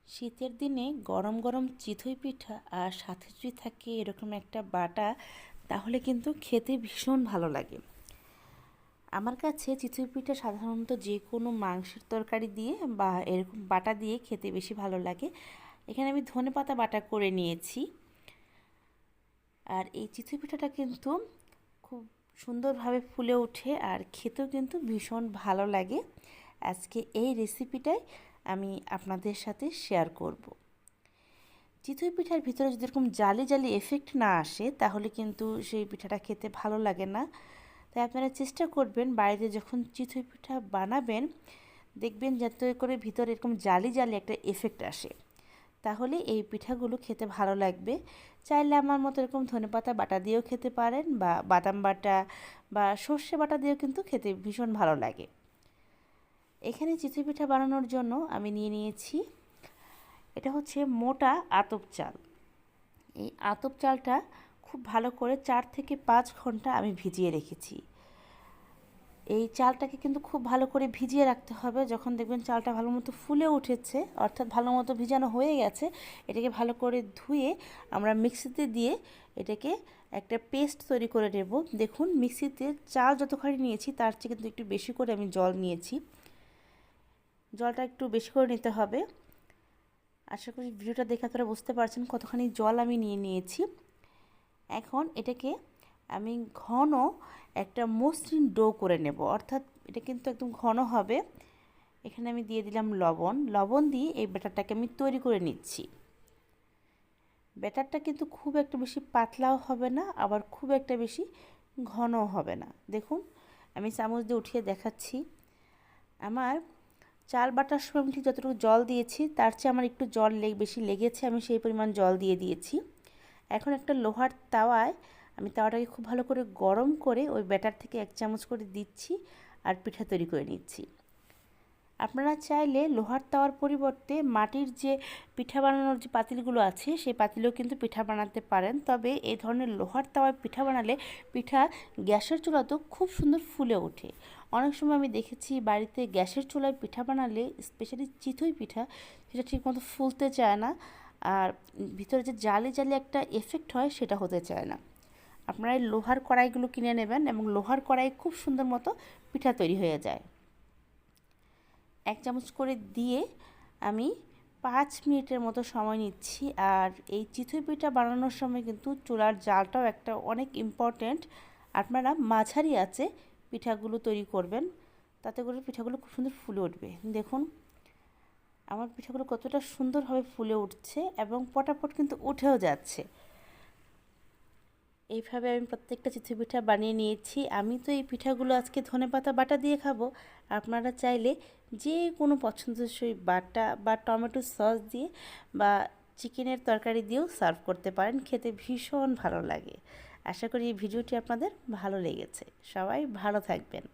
শীতের দিনে গরম গরম চিতই পিঠা আর সাথে যদি থাকে এরকম একটা বাটা, তাহলে কিন্তু খেতে ভীষণ ভালো লাগে। আমার কাছে চিতই পিঠা সাধারণত যে কোনো মাংসের তরকারি দিয়ে বা এরকম বাটা দিয়ে খেতে বেশি ভালো লাগে। এখানে আমি ধনেপাতা বাটা করে নিয়েছি। আর এই চিতই পিঠাটা কিন্তু খুব সুন্দরভাবে ফুলে ওঠে আর খেতেও কিন্তু ভীষণ ভালো লাগে। আজকে এই রেসিপিটাই আমি আপনাদের সাথে শেয়ার করব। চিতই পিঠার ভিতরে যদি এরকম জালি জালি এফেক্ট না আসে, তাহলে কিন্তু সেই পিঠাটা খেতে ভালো লাগে না। তাই আপনারা চেষ্টা করবেন বাড়িতে যখন চিতই পিঠা বানাবেন, দেখবেন যাতে করে ভিতরে এরকম জালি জালি একটা এফেক্ট আসে, তাহলে এই পিঠাগুলো খেতে ভালো লাগবে। চাইলে আমার মতো এরকম ধনেপাতা বাটা দিয়েও খেতে পারেন, বা বাদাম বাটা বা সর্ষে বাটা দিয়েও কিন্তু খেতে ভীষণ ভালো লাগে। এখানে চিতই পিঠা বানানোর জন্য আমি নিয়ে নিয়েছি, এটা হচ্ছে মোটা আতপ চাল। এই আতপ চালটা খুব ভালো করে 4 থেকে 5 ঘন্টা আমি ভিজিয়ে রেখেছি। এই চালটাকে কিন্তু খুব ভালো করে ভিজিয়ে রাখতে হবে। যখন দেখবেন চালটা ভালো মতো ফুলে উঠেছে, অর্থাৎ ভালো মতো ভিজানো হয়ে গেছে, এটাকে ভালো করে ধুয়ে আমরা মিক্সিতে দিয়ে এটাকে একটা পেস্ট তৈরি করে নেব। দেখুন, মিক্সিতে চাল যতখানি নিয়েছি তার চেয়ে কিন্তু একটু বেশি করে আমি জল নিয়েছি। জলটা একটু বেশি করে নিতে হবে। আশা করি ভিডিওটা দেখে আপনারা বুঝতে পারছেন কতখানি জল আমি নিয়ে নিয়েছি। এখন এটাকে আমি ঘন একটা মসৃণ ডো করে নেব, অর্থাৎ এটা কিন্তু একদম ঘন হবে। এখানে আমি দিয়ে দিলাম লবণ। লবণ দিয়ে এই ব্যাটারটাকে আমি তৈরি করে নিচ্ছি। ব্যাটারটা কিন্তু খুব একটা বেশি পাতলাও হবে না, আবার খুব একটা বেশি ঘনও হবে না। দেখুন, আমি চামচ দিয়ে উঠিয়ে দেখাচ্ছি। আমার চাল বাটার সময় আমি ঠিক যতটুকু জল দিয়েছি তার চেয়ে আমার একটু জল বেশি লেগেছে, আমি সেই পরিমাণ জল দিয়ে দিয়েছি। এখন একটা লোহার তাওয়ায় আমি তাওয়াটাকে খুব ভালো করে গরম করে ওই ব্যাটার থেকে 1 চামচ করে দিচ্ছি আর পিঠা তৈরি করে নিচ্ছি। আপনারা চাইলে লোহার তাওয়ার পরিবর্তে মাটির যে পিঠা বানানোর যে পাতিলগুলো আছে সেই পাতিলেও কিন্তু পিঠা বানাতে পারেন। তবে এই ধরনের লোহার তাওয়ায় পিঠা বানালে পিঠা গ্যাসের চুলাতেও খুব সুন্দর ফুলে ওঠে। অনেক সময় আমি দেখেছি বাড়িতে গ্যাসের চুলায় পিঠা বানালে, স্পেশালি চিতই পিঠা, সেটা ঠিকমতো ফুলতে চায় না, আর ভিতরে যে জালি জালি একটা এফেক্ট হয় সেটা হতে চায় না। আপনারা এই লোহার কড়াইগুলো কিনে নেবেন এবং লোহার কড়াই খুব সুন্দর মতো পিঠা তৈরি হয়ে যায়। 1 চামচ করে দিয়ে আমি 5 মিনিটের মতো সময় নিচ্ছি। আর এই চিতই পিঠা বানানোর সময় কিন্তু চুলার জালটাও একটা অনেক ইম্পর্ট্যান্ট। আপনারা মাঝারি আঁচে পিঠাগুলো তৈরি করবেন, তাতে করে পিঠাগুলো খুব সুন্দর ফুলে উঠবে। দেখুন আমার পিঠাগুলো কতটা সুন্দরভাবে ফুলে উঠছে এবং পটাপট কিন্তু উঠেও যাচ্ছে। এইভাবে আমি প্রত্যেকটা চিতই পিঠা বানিয়ে নিয়েছি। আমি তো এই পিঠাগুলো আজকে ধনেপাতা বাটা দিয়ে খাবো। আপনারা চাইলে যে কোনো পছন্দসই বাটা বা টমেটো সস দিয়ে বা চিকেনের তরকারি দিয়েও সার্ভ করতে পারেন, খেতে ভীষণ ভালো লাগে। আশা করি এই ভিডিওটি আপনাদের ভালো লেগেছে। সবাই ভালো থাকবেন।